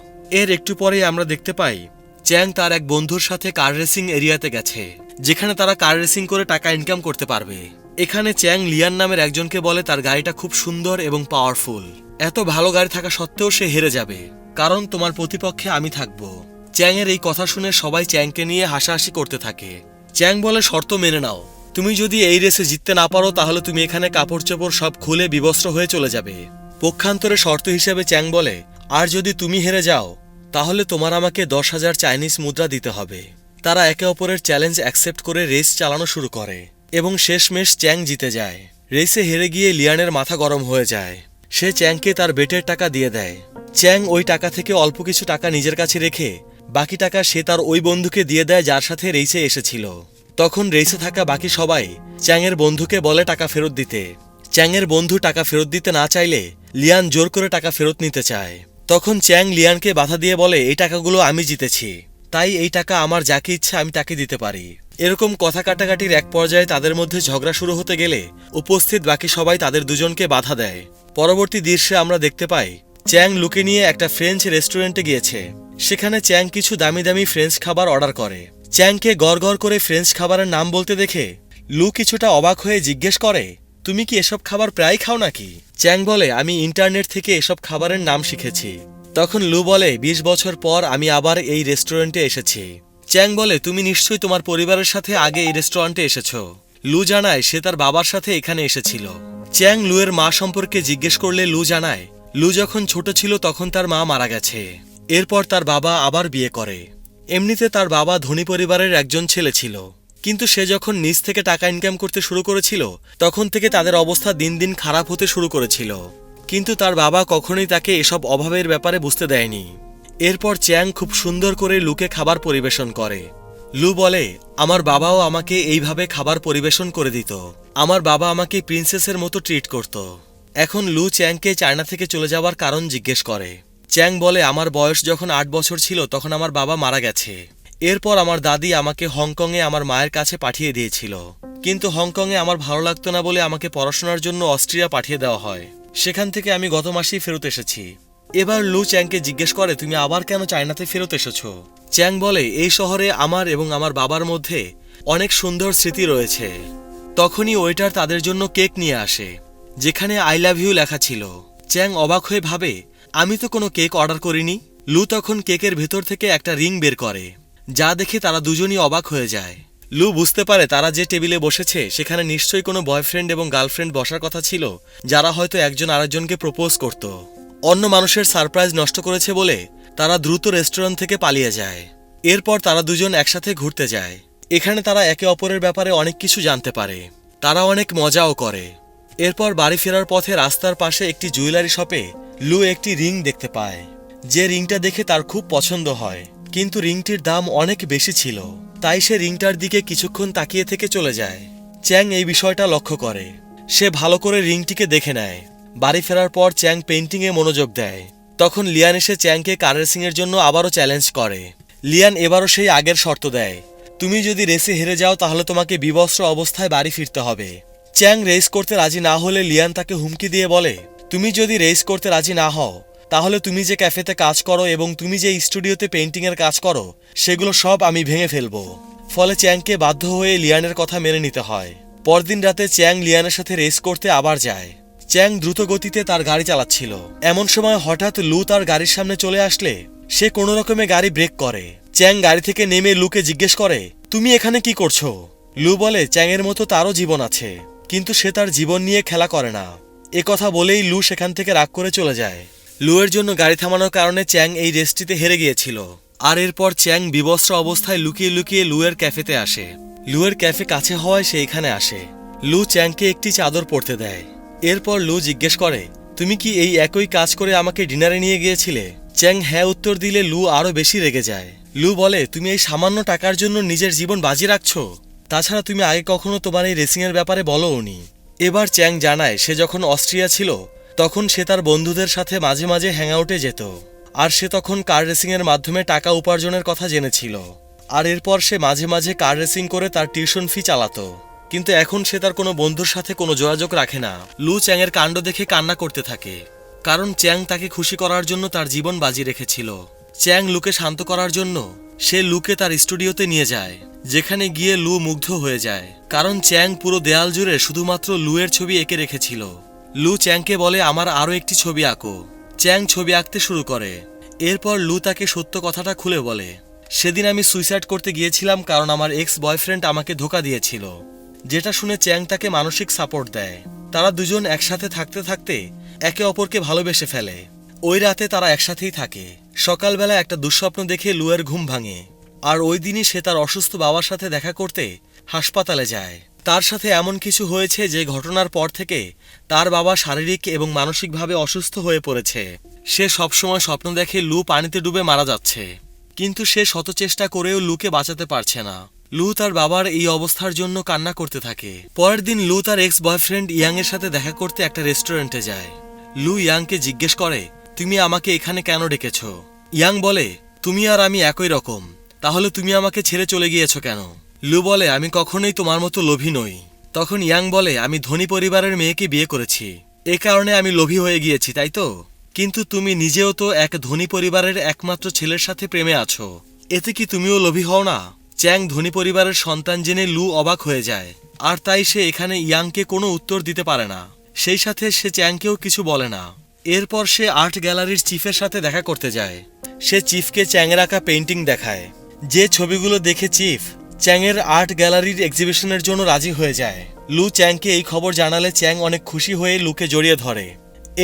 এর একটু পরেই আমরা দেখতে পাই চ্যাং তার এক বন্ধুর সাথে কার রেসিং এরিয়াতে গেছে, যেখানে তারা কার রেসিং করে টাকা ইনকাম করতে পারবে। এখানে চ্যাং লিয়ান নামের একজনকে বলে তার গাড়িটা খুব সুন্দর এবং পাওয়ারফুল। এত ভালো গাড়ি থাকা সত্ত্বেও সে হেরে যাবে, কারণ তোমার প্রতিপক্ষে আমি থাকবো। চ্যাংয়ের এই কথা শুনে সবাই চ্যাংকে নিয়ে হাসাহাসি করতে থাকে। চ্যাং বলে, শর্ত মেনে নাও, তুমি যদি এই রেসে জিততে না পারো তাহলে তুমি এখানে কাপড় চোপড় সব খুলে বিবস্ত্র হয়ে চলে যাবে। পক্ষান্তরে শর্ত হিসেবে চ্যাং বলে, আর যদি তুমি হেরে যাও তাহলে তোমার আমাকে 10,000 চাইনিজ মুদ্রা দিতে হবে। তারা একে অপরের চ্যালেঞ্জ অ্যাকসেপ্ট করে রেস চালানো শুরু করে এবং শেষমেশ চ্যাং জিতে যায়। রেসে হেরে গিয়ে লিয়ানের মাথা গরম হয়ে যায়। সে চ্যাংকে তার বেটের টাকা দিয়ে দেয়। চ্যাং ওই টাকা থেকে অল্প কিছু টাকা নিজের কাছে রেখে বাকি টাকা সে তার ওই বন্ধুকে দিয়ে দেয় যার সাথে রেসে এসেছিল। তখন রেসে থাকা বাকি সবাই চ্যাংয়ের বন্ধুকে বলে টাকা ফেরত দিতে। চ্যাংয়ের বন্ধু টাকা ফেরত দিতে না চাইলে লিয়ান জোর করে টাকা ফেরত নিতে চায়। তখন চ্যাং লিয়ানকে বাধা দিয়ে বলে, এই টাকাগুলো আমি জিতেছি, তাই এই টাকা আমার যাকে ইচ্ছা আমি তাকে দিতে পারি। এরকম কথা কাটাকাটির এক পর্যায়ে তাদের মধ্যে ঝগড়া শুরু হতে গেলে উপস্থিত বাকি সবাই তাদের দুজনকে বাধা দেয়। পরবর্তী দৃশ্যে আমরা দেখতে পাই চ্যাং লুকে নিয়ে একটা ফ্রেঞ্চ রেস্টুরেন্টে গিয়েছে। সেখানে চ্যাং কিছু দামি দামি ফ্রেঞ্চ খাবার অর্ডার করে। চ্যাংকে গড়গড় করে ফ্রেঞ্চ খাবারের নাম বলতে দেখে লু কিছুটা অবাক হয়ে জিজ্ঞেস করে, তুমি কি এসব খাবার প্রায় খাও নাকি? চ্যাং বলে, আমি ইন্টারনেট থেকে এসব খাবারের নাম শিখেছি। তখন লু বলে, 20 বছর পর আমি আবার এই রেস্টুরেন্টে এসেছি। চ্যাং বলে, তুমি নিশ্চয়ই তোমার পরিবারের সাথে আগে এই রেস্টুরেন্টে এসেছো। লু জানায় সে তার বাবার সাথে এখানে এসেছিল। চ্যাং লুয়ের মা সম্পর্কে জিজ্ঞেস করলে লু জানায় লু যখন ছোট ছিল তখন তার মা মারা গেছে। এরপর তার বাবা আবার বিয়ে করে। এমনিতে তার বাবা ধনী পরিবারের একজন ছেলে ছিল, কিন্তু সে যখন নিজ থেকে টাকা ইনকাম করতে শুরু করেছিল তখন থেকে তাদের অবস্থা দিন দিন খারাপ হতে শুরু করেছিল। কিন্তু তার বাবা কখনোই তাকে এসব অভাবের ব্যাপারে বুঝতে দেয়নি। এরপর চ্যাং খুব সুন্দর করে লুকে খাবার পরিবেশন করে। লু বলে, আমার বাবাও আমাকে এইভাবে খাবার পরিবেশন করে দিত। আমার বাবা আমাকে প্রিন্সেসের মতো ট্রিট করত। এখন লু চ্যাংকে চায়না থেকে চলে যাওয়ার কারণ জিজ্ঞেস করে। চ্যাং বলে, আমার বয়স যখন 8 বছর ছিল তখন আমার বাবা মারা গেছে। এরপর আমার দাদি আমাকে হংকংয়ে আমার মায়ের কাছে পাঠিয়ে দিয়েছিল, কিন্তু হংকংয়ে আমার ভালো লাগতো না বলে আমাকে পড়াশোনার জন্য অস্ট্রিয়া পাঠিয়ে দেওয়া হয়। সেখান থেকে আমি গত মাসেই ফেরত এসেছি। এবার লু চ্যাংকে জিজ্ঞেস করে, তুমি আবার কেন চায়নাতে ফেরত এসেছো? চ্যাং বলে, এই শহরে আমার এবং আমার বাবার মধ্যে অনেক সুন্দর স্মৃতি রয়েছে। তখনই ওয়েটার তাদের জন্য কেক নিয়ে আসে, যেখানে আই লাভ ইউ লেখা ছিল। চ্যাং অবাক হয়ে ভাবে, আমি তো কোনো কেক অর্ডার করিনি। লু তখন কেকের ভেতর থেকে একটা রিং বের করে, যা দেখে তারা দুজনই অবাক হয়ে যায়। লু বুঝতে পারে তারা যে টেবিলে বসেছে সেখানে নিশ্চয়ই কোনো বয়ফ্রেন্ড এবং গার্লফ্রেন্ড বসার কথা ছিল, যারা হয়তো একজন আরেকজনকে প্রপোজ করত। অন্য মানুষের সারপ্রাইজ নষ্ট করেছে বলে তারা দ্রুত রেস্টুরেন্ট থেকে পালিয়ে যায়। এরপর তারা দুজন একসাথে ঘুরতে যায়। এখানে তারা একে অপরের ব্যাপারে অনেক কিছু জানতে পারে। তারা অনেক মজাও করে। এরপর বাড়ি ফেরার পথে রাস্তার পাশে একটি জুয়েলারি শপে লু একটি রিং দেখতে পায়, যে রিংটা দেখে তার খুব পছন্দ হয়। কিন্তু রিংটির দাম অনেক বেশি ছিল, তাই সে রিংটার দিকে কিছুক্ষণ তাকিয়ে থেকে চলে যায়। চ্যাং এই বিষয়টা লক্ষ্য করে। সে ভালো করে রিংটিকে দেখে নেয়। বাড়ি ফেরার পর চ্যাং পেইন্টিংয়ে মনোযোগ দেয়। তখন লিয়ান এসে চ্যাংকে কার রেসিংয়ের জন্য আবারও চ্যালেঞ্জ করে। লিয়ান এবারও সেই আগের শর্ত দেয়, তুমি যদি রেসে হেরে যাও তাহলে তোমাকে বিবস্ত্র অবস্থায় বাড়ি ফিরতে হবে। চ্যাং রেস করতে রাজি না হলে লিয়ান তাকে হুমকি দিয়ে বলে, তুমি যদি রেস করতে রাজি না হও তাহলে তুমি যে ক্যাফেতে কাজ করো এবং তুমি যে স্টুডিওতে পেইন্টিংয়ের কাজ করো সেগুলো সব আমি ভেঙে ফেলবো। ফলে চ্যাংকে বাধ্য হয়ে লিয়ানের কথা মেনে নিতে হয়। পরদিন রাতে চ্যাং লিয়ানের সাথে রেস করতে আবার যায়। চ্যাং দ্রুত গতিতে তার গাড়ি চালাচ্ছিল। এমন সময় হঠাৎ লু তার গাড়ির সামনে চলে আসলে সে কোনো রকমে গাড়ি ব্রেক করে। চ্যাং গাড়ি থেকে নেমে লুকে জিজ্ঞেস করে, তুমি এখানে কি করছো? লু বলে, চ্যাংয়ের মতো তারও জীবন আছে, কিন্তু সে তার জীবন নিয়ে খেলা করে না। কথা বলেই লু সেখান থেকে রাগ করে চলে যায়। লুয়ের জন্য গাড়ি থামানোর কারণে চ্যাং এই রেসটিতে হেরে গিয়েছিল। আর এরপর চ্যাং বিবস্ত্র অবস্থায় লুকিয়ে লুকিয়ে লুয়ের ক্যাফেতে আসে। লুয়ের ক্যাফে কাছে হওয়ায় সে এখানে আসে। লু চ্যাংকে একটি চাদর পরতে দেয়। এরপর লু জিজ্ঞেস করে, তুমি কি এই একই কাজ করে আমাকে ডিনারে নিয়ে গিয়েছিলে? চ্যাং হ্যাঁ উত্তর দিলে লু আরও বেশি রেগে যায়। লু বলে, তুমি এই সামান্য টাকার জন্য নিজের জীবন বাজি রাখছো? তাছাড়া তুমি আগে কখনো তোমার এই রেসিংয়ের ব্যাপারে বলোওনি। এবার চ্যাং জানায় সে যখন অস্ট্রিয়া ছিল তখন সে তার বন্ধুদের সাথে মাঝে মাঝে হ্যাংআউটে যেত, আর সে তখন কার রেসিংয়ের মাধ্যমে টাকা উপার্জনের কথা জেনেছিল। আর এরপর সে মাঝে মাঝে কার রেসিং করে তার টিউশন ফি চালাতো। কিন্তু এখন সে তার কোনো বন্ধুর সাথে কোনো যোগাযোগ রাখে না। লু চ্যাংয়ের কাণ্ড দেখে কান্না করতে থাকে, কারণ চ্যাং তাকে খুশি করার জন্য তার জীবন বাজি রেখেছিল। চ্যাং লুকে শান্ত করার জন্য সে লুকে তার স্টুডিওতে নিয়ে যায়, যেখানে গিয়ে লু মুগ্ধ হয়ে যায়, কারণ চ্যাং পুরো দেয়াল জুড়ে শুধুমাত্র লুয়ের ছবি এঁকে রেখেছিল। লু চ্যাংকে বলে, আমার আরও একটি ছবি আঁকো। চ্যাং ছবি আঁকতে শুরু করে। এরপর লু তাকে সত্য কথাটা খুলে বলে, সেদিন আমি সুইসাইড করতে গিয়েছিলাম কারণ আমার এক্স বয়ফ্রেন্ড আমাকে ধোঁকা দিয়েছিল। যেটা শুনে চ্যাং তাকে মানসিক সাপোর্ট দেয়। তারা দুজন একসাথে থাকতে থাকতে একে অপরকে ভালোবেসে ফেলে। ওই রাতে তারা একসাথেই থাকে। সকালবেলা একটা দুঃস্বপ্ন দেখে লুয়ের ঘুম ভাঙে, আর ওই দিনই সে তার অসুস্থ বাবার সাথে দেখা করতে হাসপাতালে যায়। তার সাথে এমন কিছু হয়েছে যে ঘটনার পর থেকে তার বাবা শারীরিক এবং মানসিকভাবে অসুস্থ হয়ে পড়েছে। সে সবসময় স্বপ্ন দেখে লু পানিতে ডুবে মারা যাচ্ছে, কিন্তু সে শত চেষ্টা করেও লুকে বাঁচাতে পারছে না। লু তার বাবার এই অবস্থার জন্য কান্না করতে থাকে। পরের দিন লু তার এক্স বয়ফ্রেন্ড ইয়াং এর সাথে দেখা করতে একটা রেস্টুরেন্টে যায়। লু ইয়াংকে জিজ্ঞেস করে, তুমি আমাকে এখানে কেন ডেকেছ? ইয়াং বলে, তুমি আর আমি একই রকম, তাহলে তুমি আমাকে ছেড়ে চলে গিয়েছো কেন? লু বলে, আমি কখনোই তোমার মতো লোভী নই। তখন ইয়াং বলে, আমি ধনী পরিবারের মেয়েকে বিয়ে করেছি, এ কারণে আমি লোভী হয়ে গিয়েছি, তাই তো? কিন্তু তুমি নিজেও তো এক ধনী পরিবারের একমাত্র ছেলের সাথে প্রেমে আছো, এতে কি তুমিও লোভী হও না? চ্যাং ধনী পরিবারের সন্তান জেনে লু অবাক হয়ে যায়, আর তাই সে এখানে ইয়াংকে কোনো উত্তর দিতে পারে না। সেই সাথে সে চ্যাংকেও কিছু বলে না। এরপর সে আর্ট গ্যালারির চিফের সাথে দেখা করতে যায়। সে চিফকে চ্যাংয়ের আঁকা পেইন্টিং দেখায়। যে ছবিগুলো দেখে চিফ চ্যাংয়ের আর্ট গ্যালারির এক্সিবিশনের জন্য রাজি হয়ে যায়। লু চ্যাংকে এই খবর জানালে চ্যাং অনেক খুশি হয়ে লুকে জড়িয়ে ধরে।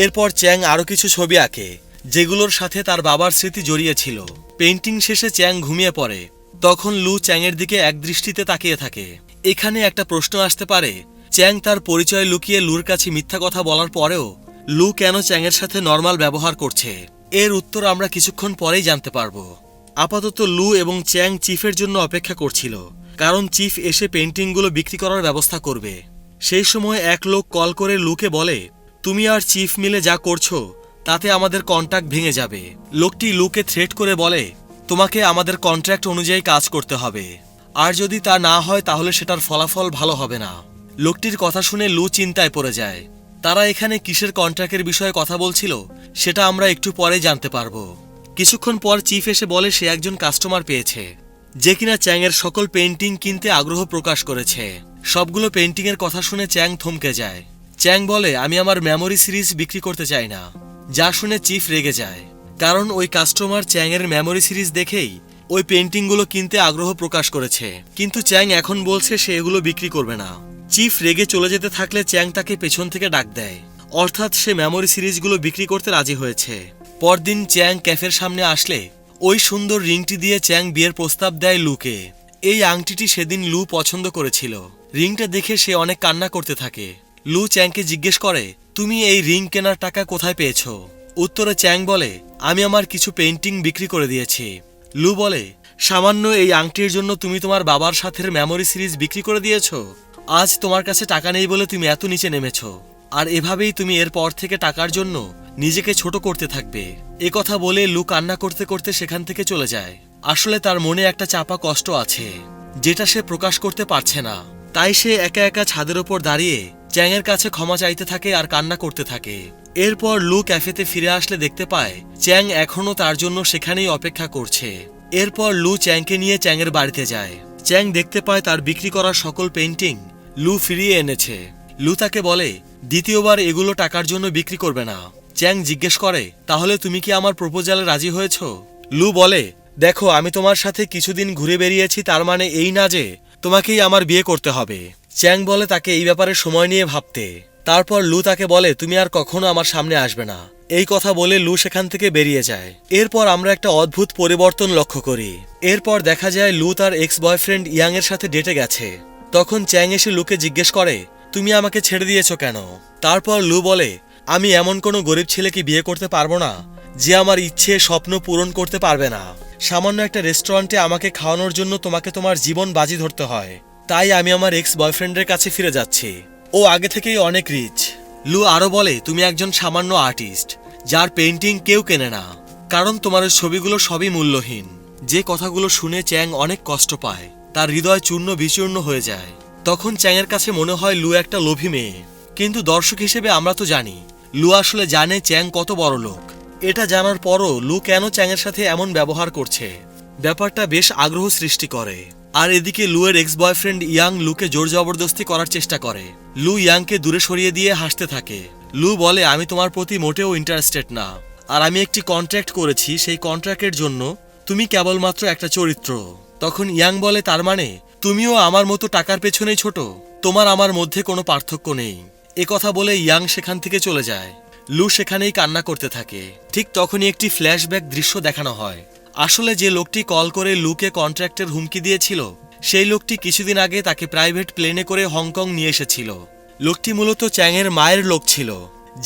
এরপর চ্যাং আরও কিছু ছবি আঁকে, যেগুলোর সাথে তার বাবার স্মৃতি জড়িয়ে ছিল। পেইন্টিং শেষে চ্যাং ঘুমিয়ে পড়ে। তখন লু চ্যাংয়ের দিকে একদৃষ্টিতে তাকিয়ে থাকে। এখানে একটা প্রশ্ন আসতে পারে, চ্যাং তার পরিচয় লুকিয়ে লুর কাছে মিথ্যা কথা বলার পরেও লু কেন চ্যাংয়ের সাথে নর্মাল ব্যবহার করছে? এর উত্তর আমরা কিছুক্ষণ পরেই জানতে পারবো। আপাতত লু এবং চ্যাং চিফের জন্য অপেক্ষা করছিল, কারণ চিফ এসে পেইন্টিংগুলো বিক্রি করার ব্যবস্থা করবে। সেই সময় এক লোক কল করে লুকে বলে, তুমি আর চিফ মিলে যা করছো তাতে আমাদের কন্ট্যাক্ট ভেঙে যাবে। লোকটি লুকে থ্রেট করে বলে, তোমাকে আমাদের কন্ট্রাক্ট অনুযায়ী কাজ করতে হবে, আর যদি তা না হয় তাহলে সেটার ফলাফল ভালো হবে না। লোকটির কথা শুনে লু চিন্তায় পড়ে যায়। তারা এখানে কিসের কন্ট্রাক্টের বিষয়ে কথা বলছিল সেটা আমরা একটু পরে জানতে পারবো। কিছুক্ষণ পর চিফ এসে বলে সে একজন কাস্টমার পেয়েছে যে কিনা চ্যাংয়ের সকল পেন্টিং কিনতে আগ্রহ প্রকাশ করেছে। সবগুলো পেন্টিংয়ের কথা শুনে চ্যাং থমকে যায়। চ্যাং বলে, আমি আমার মেমোরি সিরিজ বিক্রি করতে চাই না। যা শুনে চিফ রেগে যায়, কারণ ওই কাস্টমার চ্যাংয়ের মেমোরি সিরিজ দেখেই ওই পেন্টিংগুলো কিনতে আগ্রহ প্রকাশ করেছে, কিন্তু চ্যাং এখন বলছে সে এগুলো বিক্রি করবে না। চিফ রেগে চলে যেতে থাকলে চ্যাং তাকে পেছন থেকে ডাক দেয়, অর্থাৎ সে মেমোরি সিরিজগুলো বিক্রি করতে রাজি হয়েছে। পরদিন চ্যাং ক্যাফের সামনে আসলে ওই সুন্দর রিংটি দিয়ে চ্যাং বিয়ের প্রস্তাব দেয় লুকে। এই আংটিটি সেদিন লু পছন্দ করেছিল। রিংটা দেখে সে অনেক কান্না করতে থাকে। লু চ্যাংকে জিজ্ঞেস করে, তুমি এই রিং কেনার টাকা কোথায় পেয়েছো? উত্তরে চ্যাং বলে, আমি আমার কিছু পেন্টিং বিক্রি করে দিয়েছি। লু বলে, সামান্য এই আংটির জন্য তুমি তোমার বাবার সাথে মেমোরি সিরিজ বিক্রি করে দিয়েছো? আজ তোমার কাছে টাকা নেই বলে তুমি এত নিচে নেমেছো, আর এভাবেই তুমি এরপর থেকে টাকার জন্য নিজেকে ছোট করতে থাকবে। এ কথা বলে লু কান্না করতে করতে সেখান থেকে চলে যায়। আসলে তার মনে একটা চাপা কষ্ট আছে যেটা সে প্রকাশ করতে পারছে না। তাই সে একা একা ছাদের ওপর দাঁড়িয়ে চ্যাংয়ের কাছে ক্ষমা চাইতে থাকে আর কান্না করতে থাকে। এরপর লু ক্যাফেতে ফিরে আসলে দেখতে পায় চ্যাং এখনো তার জন্য সেখানেই অপেক্ষা করছে। এরপর লু চ্যাংকে নিয়ে চ্যাংয়ের বাড়িতে যায়। চ্যাং দেখতে পায় তার বিক্রি করা সকল পেন্টিং লু ফিরিয়ে এনেছে। লু তাকে বলে, দ্বিতীয়বার এগুলো টাকার জন্য বিক্রি করবে না। চ্যাং জিজ্ঞেস করে, তাহলে তুমি কি আমার প্রপোজালে রাজি হয়েছ? লু বলে, দেখো, আমি তোমার সাথে কিছুদিন ঘুরে বেরিয়েছি, তার মানে এই না যে তোমাকেই আমার বিয়ে করতে হবে। চ্যাং বলে তাকে এই ব্যাপারে সময় নিয়ে ভাবতে। তারপর লু তাকে বলে, তুমি আর কখনো আমার সামনে আসবে না। এই কথা বলে লু সেখান থেকে বেরিয়ে যায়। এরপর আমরা একটা অদ্ভুত পরিবর্তন লক্ষ্য করি। এরপর দেখা যায় লু তার এক্স বয়ফ্রেন্ড ইয়াং এর সাথে ডেটে গেছে। তখন চ্যাং এসে লুকে জিজ্ঞেস করে, তুমি আমাকে ছেড়ে দিয়েছো কেন? তারপর লু বলে, আমি এমন কোনো গরিব ছেলেকে বিয়ে করতে পারবো না যে আমার ইচ্ছে স্বপ্ন পূরণ করতে পারবে না। সামান্য একটা রেস্টুরেন্টে আমাকে খাওয়ানোর জন্য তোমাকে তোমার জীবন বাজি ধরতে হয়। তাই আমি আমার এক্স বয়ফ্রেন্ডের কাছে ফিরে যাচ্ছি। ও আগে থেকেই অনেক রিচ। লু আরো বলে, তুমি একজন সামান্য আর্টিস্ট যার পেন্টিং কেউ কেনে না, কারণ তোমার ছবিগুলো সবই মূল্যহীন। যে কথাগুলো শুনে চ্যাং অনেক কষ্ট পায়, তার হৃদয় চূর্ণ বিচূর্ণ হয়ে যায়। তখন চ্যাংয়ের কাছে মনে হয় লু একটা লোভী মেয়ে, কিন্তু দর্শক হিসেবে আমরা তো জানি লু আসলে জানে চ্যাং কত বড় লোক। এটা জানার পরও লু কেন চ্যাংয়ের সাথে এমন ব্যবহার করছে, ব্যাপারটা বেশ আগ্রহ সৃষ্টি করে। আর এদিকে লুয়ের এক্স বয়ফ্রেন্ড ইয়াং লুকে জোর জবরদস্তি করার চেষ্টা করে। লু ইয়াংকে দূরে সরিয়ে দিয়ে হাসতে থাকে। লু বলে, আমি তোমার প্রতি মোটেও ইন্টারেস্টেড না, আর আমি একটি কন্ট্রাক্ট করেছি, সেই কন্ট্রাক্টের জন্য তুমি কেবলমাত্র একটা চরিত্র। তখন ইয়াং বলে, তার মানে তুমিও আমার মতো টাকার পেছনেই ছোট, তোমার আমার মধ্যে কোনো পার্থক্য নেই। এ কথা বলে ইয়াং সেখান থেকে চলে যায়। লু সেখানেই কান্না করতে থাকে। ঠিক তখনই একটি ফ্ল্যাশব্যাক দৃশ্য দেখানো হয়। আসলে যে লোকটি কল করে লুকে কন্ট্রাক্টের হুমকি দিয়েছিল, সেই লোকটি কিছুদিন আগে তাকে প্রাইভেট প্লেনে করে হংকং নিয়ে এসেছিল। লোকটি মূলত চ্যাংয়ের মায়ের লোক ছিল,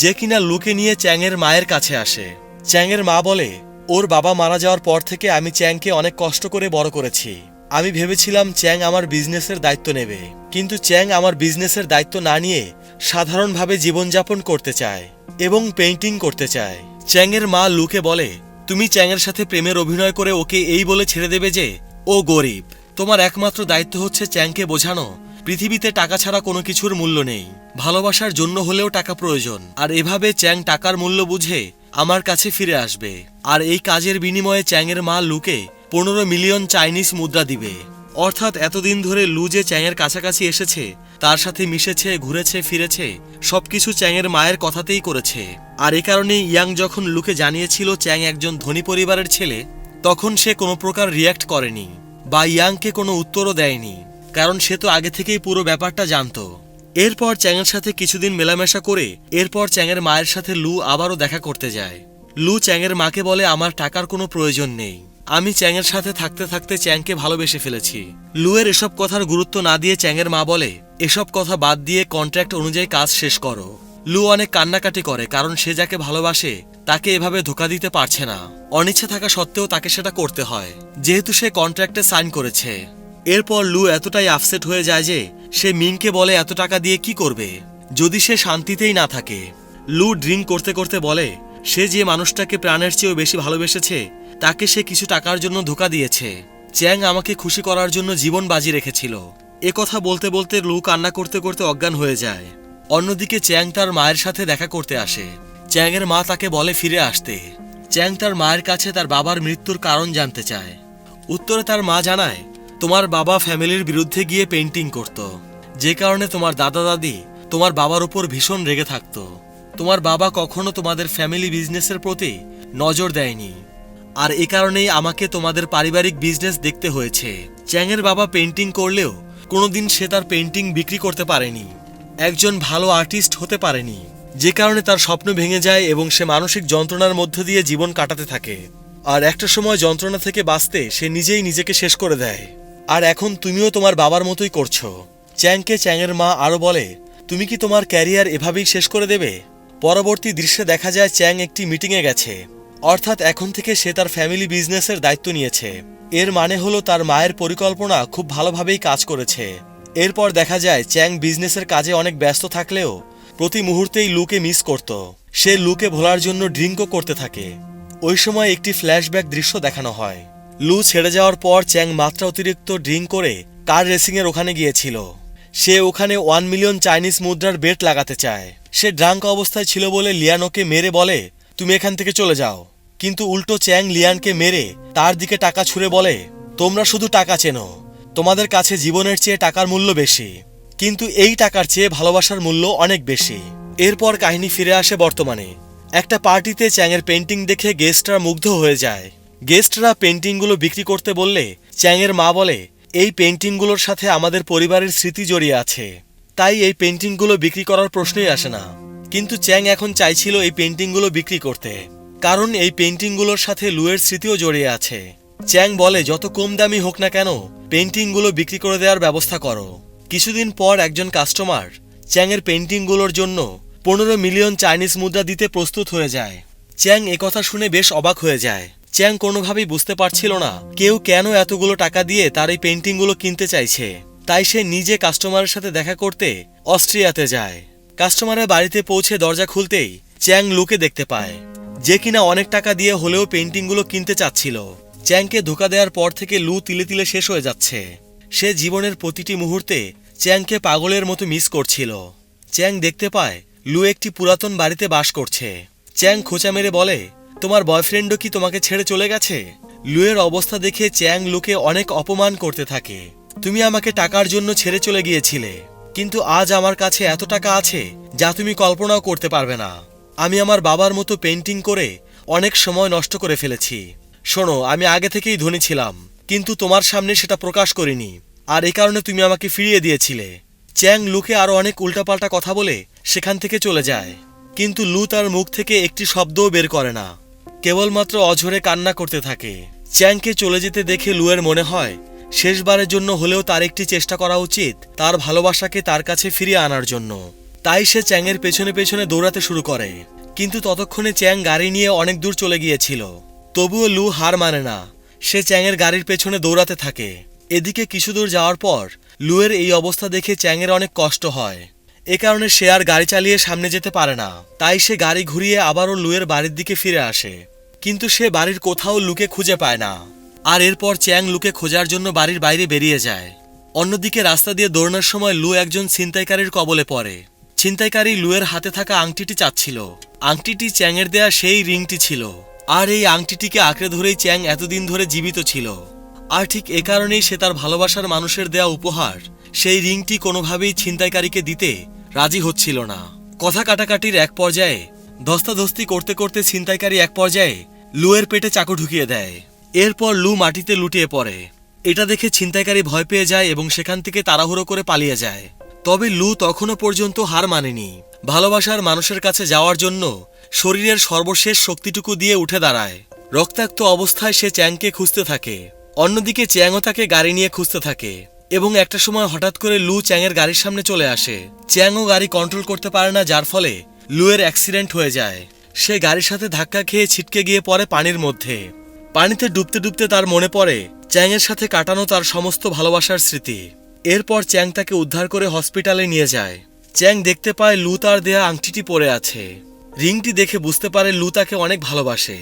যে কিনা লুকে নিয়ে চ্যাংয়ের মায়ের কাছে আসে। চ্যাংয়ের মা বলে, ওর বাবা মারা যাওয়ার পর থেকে আমি চ্যাংকে অনেক কষ্ট করে বড় করেছি। আমি ভেবেছিলাম চ্যাং আমার বিজনেসের দায়িত্ব নেবে, কিন্তু চ্যাং আমার বিজনেসের দায়িত্ব না নিয়ে সাধারণভাবে জীবনযাপন করতে চায় এবং পেইন্টিং করতে চায়। চ্যাংয়ের মা লুকে বলে, তুমি চ্যাংয়ের সাথে প্রেমের অভিনয় করে ওকে এই বলে ছেড়ে দেবে যে ও গরিব। তোমার একমাত্র দায়িত্ব হচ্ছে চ্যাংকে বোঝানো পৃথিবীতে টাকা ছাড়া কোনো কিছুর মূল্য নেই, ভালোবাসার জন্য হলেও টাকা প্রয়োজন। আর এভাবে চ্যাং টাকার মূল্য বুঝে আমার কাছে ফিরে আসবে। আর এই কাজের বিনিময়ে চ্যাংয়ের মা লুকে 15 মিলিয়ন চাইনিজ মুদ্রা দিবে। অর্থাৎ এতদিন ধরে লু যে চ্যাংয়ের কাছাকাছি এসেছে, তার সাথে মিশেছে, ঘুরেছে ফিরেছে, সবকিছু চ্যাংয়ের মায়ের কথাতেই করেছে। আর এ কারণেই ইয়াং যখন লুকে জানিয়েছিল চ্যাং একজন ধনী পরিবারের ছেলে, তখন সে কোনো প্রকার রিয়্যাক্ট করেনি বা ইয়াংকে কোনো উত্তরও দেয়নি, কারণ সে তো আগে থেকেই পুরো ব্যাপারটা জানতো। এরপর চ্যাংয়ের সাথে কিছুদিন মেলামেশা করে এরপর চ্যাংয়ের মায়ের সাথে লু আবারও দেখা করতে যায়। লু চ্যাংয়ের মাকে বলে, আমার টাকার কোনো প্রয়োজন নেই, আমি চ্যাংয়ের সাথে থাকতে থাকতে চ্যাংকে ভালোবেসে ফেলেছি। লুয়ের এসব কথার গুরুত্ব না দিয়ে চ্যাংয়ের মা বলে, এসব কথা বাদ দিয়ে কন্ট্রাক্ট অনুযায়ী কাজ শেষ করো। লু অনেক কান্নাকাটি করে, কারণ সে যাকে ভালোবাসে তাকে এভাবে ধোকা দিতে পারছে না। অনিচ্ছা থাকা সত্ত্বেও তাকে সেটা করতে হয়, যেহেতু সে কন্ট্রাক্টে সাইন করেছে। এরপর লু এতটাই আপসেট হয়ে যায় যে সে মিংকে বলে এত টাকা দিয়ে কি করবে যদি সে শান্তিতেই না থাকে। লু ড্রিঙ্ক করতে করতে বলে, সে যে মানুষটাকে প্রাণের চেয়েও বেশি ভালোবেসেছে তাকে সে কিছু টাকার জন্য ধোঁকা দিয়েছে। চ্যাং আমাকে খুশি করার জন্য জীবন বাজি রেখেছিল। এ কথা বলতে বলতে লু কান্না করতে করতে অজ্ঞান হয়ে যায়। অন্যদিকে চ্যাং তার মায়ের সাথে দেখা করতে আসে। চ্যাংয়ের মা তাকে বলে ফিরে আসতে। চ্যাং তার মায়ের কাছে তার বাবার মৃত্যুর কারণ জানতে চায়। উত্তরে তার মা জানায়, তোমার বাবা ফ্যামিলির বিরুদ্ধে গিয়ে পেইন্টিং করত, যে কারণে তোমার দাদা দাদি তোমার বাবার উপর ভীষণ রেগে থাকতো। তোমার বাবা কখনো তোমাদের ফ্যামিলি বিজনেসের প্রতি নজর দেয়নি, আর এ কারণেই আমাকে তোমাদের পারিবারিক বিজনেস দেখতে হয়েছে। চ্যাংয়ের বাবা পেইন্টিং করলেও কোনোদিন সে তার পেইন্টিং বিক্রি করতে পারেনি, একজন ভালো আর্টিস্ট হতে পারেনি, যে কারণে তার স্বপ্ন ভেঙে যায় এবং সে মানসিক যন্ত্রণার মধ্য দিয়ে জীবন কাটাতে থাকে। আর একটা সময় যন্ত্রণা থেকে বাঁচতে সে নিজেই নিজেকে শেষ করে দেয়। আর এখন তুমিও তোমার বাবার মতোই করছো। চ্যাংকে চ্যাংয়ের মা আরও বলে, তুমি কি তোমার ক্যারিয়ার এভাবেই শেষ করে দেবে? পরবর্তী দৃশ্যে দেখা যায় চ্যাং একটি মিটিংয়ে গেছে, অর্থাৎ এখন থেকে সে তার ফ্যামিলি বিজনেসের দায়িত্ব নিয়েছে। এর মানে হলো তার মায়ের পরিকল্পনা খুব ভালোভাবেই কাজ করেছে। এরপর দেখা যায় চ্যাং বিজনেসের কাজে অনেক ব্যস্ত থাকলেও প্রতি মুহূর্তেই লুকে মিস করত। সে লুকে ভোলার জন্য ড্রিঙ্কও করতে থাকে। ওই সময় একটি ফ্ল্যাশব্যাক দৃশ্য দেখানো হয়। লু ছেড়ে যাওয়ার পর চ্যাং মাত্রা অতিরিক্ত ড্রিঙ্ক করে কার রেসিংয়ের ওখানে গিয়েছিল। সে ওখানে 1 মিলিয়ন চাইনিজ মুদ্রার বেট লাগাতে চায়। সে ড্রাঙ্ক অবস্থায় ছিল বলে লিয়ানোকে মেরে বলে, তুমি এখান থেকে চলে যাও। কিন্তু উল্টো চ্যাং লিয়ানকে মেরে তার দিকে টাকা ছুঁড়ে বলে, তোমরা শুধু টাকা চেনো, তোমাদের কাছে জীবনের চেয়ে টাকার মূল্য বেশি, কিন্তু এই টাকার চেয়ে ভালোবাসার মূল্য অনেক বেশি। এরপর কাহিনী ফিরে আসে বর্তমানে। একটা পার্টিতে চ্যাংয়ের পেন্টিং দেখে গেস্টরা মুগ্ধ হয়ে যায়। গেস্টরা পেন্টিংগুলো বিক্রি করতে বললে চ্যাংয়ের মা বলে, এই পেন্টিংগুলোর সাথে আমাদের পরিবারের স্মৃতি জড়িয়ে আছে, তাই এই পেন্টিংগুলো বিক্রি করার প্রশ্নই আসে না। কিন্তু চ্যাং এখন চাইছিল এই পেন্টিংগুলো বিক্রি করতে, কারণ এই পেন্টিংগুলোর সাথে লুয়ের স্মৃতিও জড়িয়ে আছে। চ্যাং বলে, যত কম দামি হোক না কেন পেন্টিংগুলো বিক্রি করে দেওয়ার ব্যবস্থা করো। কিছুদিন পর একজন কাস্টমার চ্যাংয়ের পেন্টিংগুলোর জন্য 15 মিলিয়ন চাইনিজ মুদ্রা দিতে প্রস্তুত হয়ে যায়। চ্যাং একথা শুনে বেশ অবাক হয়ে যায়। চ্যাং কোনোভাবেই বুঝতে পারছিল না কেউ কেন এতগুলো টাকা দিয়ে তার এই পেন্টিংগুলো কিনতে চাইছে। তাই সে নিজে কাস্টমারের সাথে দেখা করতে অস্ট্রিয়াতে যায়। কাস্টমারের বাড়িতে পৌঁছে দরজা খুলতেই চ্যাং লুকে দেখতে পায়, যে কিনা অনেক টাকা দিয়ে হলেও পেন্টিংগুলো কিনতে চাচ্ছিল। চ্যাংকে ধোঁকা দেওয়ার পর থেকে লু তিলে তিলে শেষ হয়ে যাচ্ছে। সে জীবনের প্রতিটি মুহূর্তে চ্যাংকে পাগলের মতো মিস করছিল। চ্যাং দেখতে পায় লু একটি পুরাতন বাড়িতে বাস করছে। চ্যাং খোঁচা মেরে বলে, তোমার বয়ফ্রেন্ডও কি তোমাকে ছেড়ে চলে গেছে? লুয়ের অবস্থা দেখে চ্যাং লুকে অনেক অপমান করতে থাকে। তুমি আমাকে টাকার জন্য ছেড়ে চলে গিয়েছিলে, কিন্তু আজ আমার কাছে এত টাকা আছে যা তুমি কল্পনাও করতে পারবে না। আমি আমার বাবার মতো পেন্টিং করে অনেক সময় নষ্ট করে ফেলেছি। শোনো, আমি আগে থেকেই ধনী ছিলাম, কিন্তু তোমার সামনে সেটা প্রকাশ করিনি, আর এই কারণে তুমি আমাকে ফিরিয়ে দিয়েছিলে। চ্যাং লুকে আরো অনেক উল্টাপাল্টা কথা বলে সেখান থেকে চলে যায়, কিন্তু লু তার মুখ থেকে একটি শব্দও বের করে না, কেবলমাত্র অঝরে কান্না করতে থাকে। চ্যাংকে চলে যেতে দেখে লুয়ের মনে হয় শেষবারের জন্য হলেও তার একটি চেষ্টা করা উচিত তার ভালোবাসাকে তার কাছে ফিরিয়ে আনার জন্য। তাই সে চ্যাংয়ের পেছনে পেছনে দৌড়াতে শুরু করে, কিন্তু ততক্ষণে চ্যাং গাড়ি নিয়ে অনেক দূর চলে গিয়েছিল। তবুও লু হার মানে না, সে চ্যাংয়ের গাড়ির পেছনে দৌড়াতে থাকে। এদিকে কিছু দূর যাওয়ার পর লুয়ের এই অবস্থা দেখে চ্যাংয়ের অনেক কষ্ট হয়। এ কারণে সে আর গাড়ি চালিয়ে সামনে যেতে পারে না। তাই সে গাড়ি ঘুরিয়ে আবারও লুয়ের বাড়ির দিকে ফিরে আসে, কিন্তু সে বাড়ির কোথাও লুকে খুঁজে পায় না। আর এরপর চ্যাং লুকে খোঁজার জন্য বাড়ির বাইরে বেরিয়ে যায়। অন্যদিকে রাস্তা দিয়ে দৌড়ানোর সময় লু একজন ছিনতাইকারীর কবলে পড়ে। ছিনতাইকারী লুয়ের হাতে থাকা আংটিটি চাচ্ছিল। আংটিটি চ্যাংয়ের দেয়া সেই রিংটি ছিল, আর এই আংটিটিকে আঁকড়ে ধরেই চ্যাং এতদিন ধরে জীবিত ছিল। আর ঠিক এ কারণেই সে তার ভালোবাসার মানুষের দেয়া উপহার সেই রিংটি কোনোভাবেই ছিনতাইকারীকে দিতে রাজি হচ্ছিল না। কথা কাটাকাটির এক পর্যায়ে ধস্তাধস্তি করতে করতে ছিনতাইকারী এক পর্যায়ে লুয়ের পেটে চাকু ঢুকিয়ে দেয়। এরপর লু মাটিতে লুটিয়ে পড়ে। এটা দেখে ছিনতাইকারী ভয় পেয়ে যায় এবং সেখান থেকে তাড়াহুড়ো করে পালিয়ে যায়। তবে লু তখনও পর্যন্ত হার মানেনি। ভালোবাসার মানুষের কাছে যাওয়ার জন্য শরীরের সর্বশেষ শক্তিটুকু দিয়ে উঠে দাঁড়ায়। রক্তাক্ত অবস্থায় সে চ্যাংকে খুঁজতে থাকে। অন্যদিকে চ্যাংও তাকে গাড়ি নিয়ে খুঁজতে থাকে, এবং একটা সময় হঠাৎ করে লু চ্যাংয়ের গাড়ির সামনে চলে আসে। চ্যাংও গাড়ি কন্ট্রোল করতে পারে না, যার ফলে লুয়ের অ্যাক্সিডেন্ট হয়ে যায়। সে গাড়ির সাথে ধাক্কা খেয়ে ছিটকে গিয়ে পড়ে পানির মধ্যে। পানিতে ডুবতে ডুবতে তার মনে পড়ে চ্যাংয়ের সাথে কাটানো তার সমস্ত ভালোবাসার স্মৃতি। এরপর চ্যাং তাকে উদ্ধার করে হসপিটালে নিয়ে যায়। চ্যাং দেখতে পায় লু তার দেয়া আংটিটি পরে আছে। রিংটি দেখে বুঝতে পারে লু তাকে অনেক ভালোবাসে।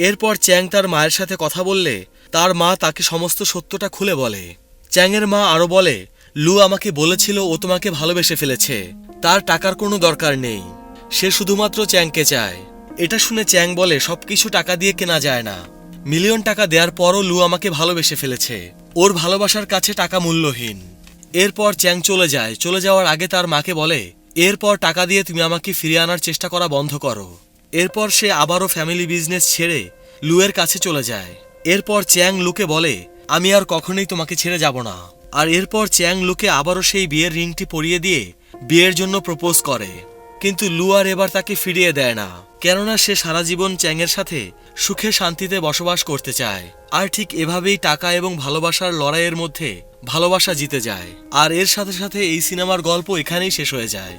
এরপর চ্যাং তার মায়ের সাথে কথা বললে তার মা তাকে সমস্ত সত্যটা খুলে বলে। চ্যাংয়ের মা আরো বলে, লু আমাকে বলেছিল ও তোমাকে ভালোবেসে ফেলেছে, তার টাকার কোনো দরকার নেই, সে শুধুমাত্র চ্যাংকে চায়। এটা শুনে চ্যাং বলে, সবকিছু টাকা দিয়ে কেনা যায় না, মিলিয়ন টাকা দেওয়ার পরও লু আমাকে ভালোবেসে ফেলেছে, ওর ভালোবাসার কাছে টাকা মূল্যহীন। এরপর চ্যাং চলে যাওয়ার আগে তার মাকে বলে, এরপর টাকা দিয়ে তুমি আমাকে ফিরিয়ে আনার চেষ্টা করা বন্ধ করো। এরপর সে আবারও ফ্যামিলি বিজনেস ছেড়ে লুয়ের কাছে চলে যায়। এরপর চ্যাং লুকে বলে, আমি আর কখনোই তোমাকে ছেড়ে যাব না। আর এরপর চ্যাং লুকে আবারও সেই বিয়ের রিংটি পরিয়ে দিয়ে বিয়ের জন্য প্রপোজ করে। কিন্তু লু আর এবার তাকে ফিরিয়ে দেয় না, কেননা সে সারা জীবন চ্যাংয়ের সাথে সুখে শান্তিতে বসবাস করতে চায়। আর ঠিক এভাবেই টাকা এবং ভালোবাসার লড়াইয়ের মধ্যে ভালোবাসা জিতে যায়। আর এর সাথে সাথে এই সিনেমার গল্প এখানেই শেষ হয়ে যায়।